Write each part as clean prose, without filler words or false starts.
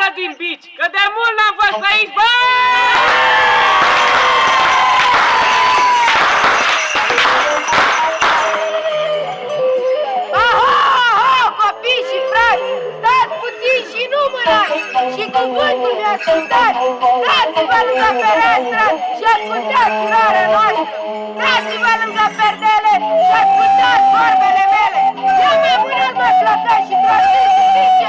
iasă din bici, că de mult n-am fost aici, bă! Copii și frați, stați puțin și nu mânați și cuvântul mi ascultați. Dați-vă lângă fereastră și ascultați urarea noastră. Dați-vă lângă perdele și ascultați vorbele mele. Ia mai mânați, mă, flăcăi și trăsiți în bici.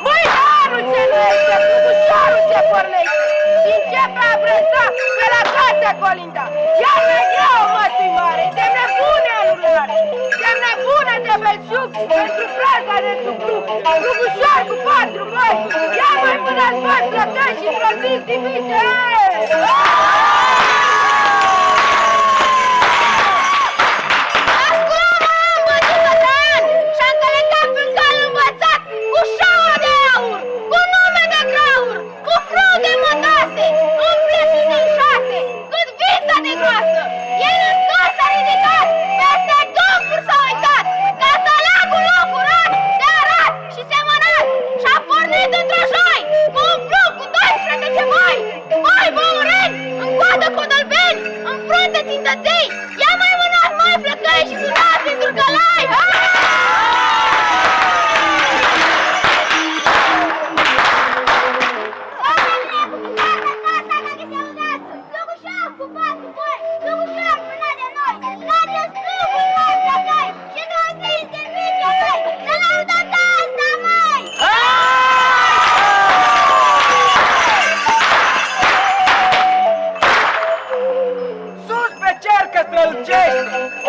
Măi, darul ce nu este, cubușorul ce pornește. Și începe a brăza pe la casa colinda. Iar mai greu, mătui mare, semne bune alunare. Semne bune de belșug pentru praza de sucru. Cubușor cu 4 băi. Ia mai mânați, băi, flăcăi și trăsiți din bici. Ia mai mânați, mai flăcăi și sunați în Turcălai!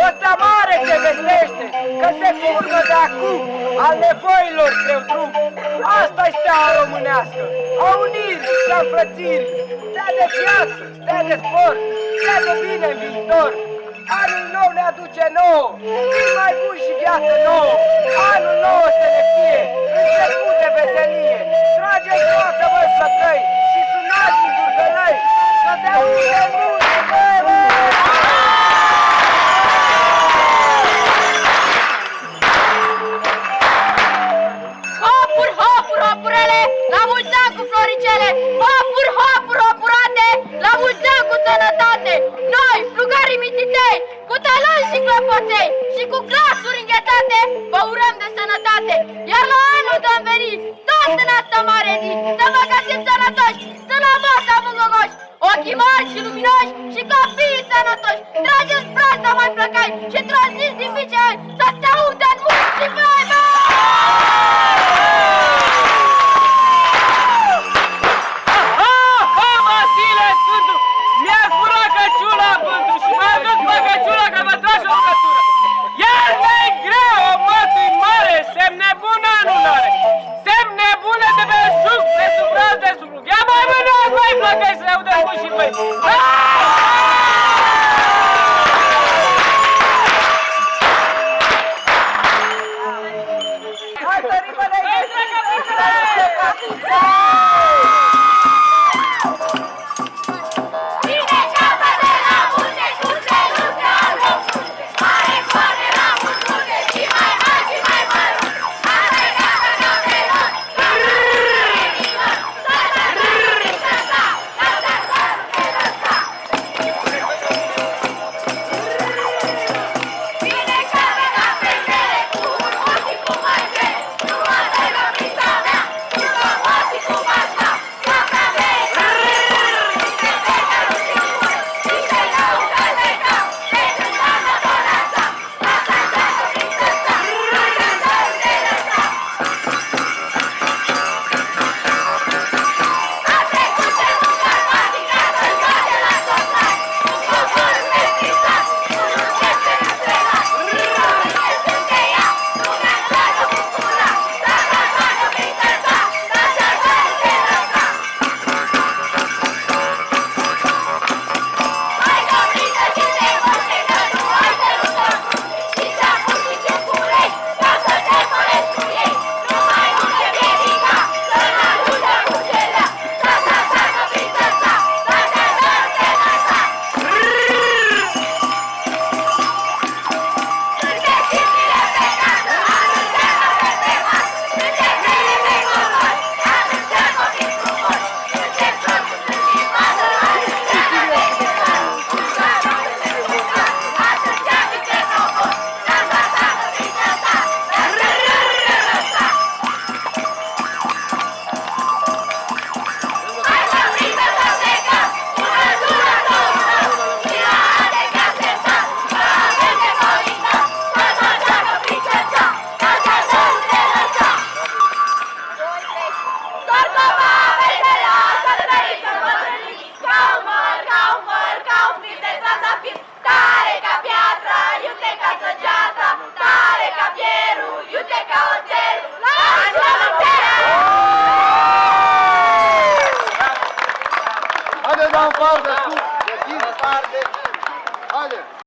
O tamare te vestește, că se furgă de acum al nevoilor greu drum. Asta-i steaua românească, a unirii și a înfrățirii, stea de viață, stea de sport, stea de bine în viitor. Anul nou ne aduce nouă, cel mai bun și viață nouă. Anul nou să ne fie, început de veselie. Trageți toată, voi flăcăi, și sunați în Turcălăi, că de unde multe, bă! Hopurele, la mulți ani cu floricele! Hopuri, hopuri, hopurate, la mulți ani cu sănătate! Noi, plugarii mititei, cu taloni și clopoței și cu glasuri înghețate, vă urăm de sănătate! Iar la anul de-am venit, tot în asta mare zi, să vă găsiți sănătoși, să la masă bugogoși, ochii mari și luminoși și copiii sănătoși! Trageți brața, mai flăcai, și traziți din bicei, să se audă în mulți și voi, bă!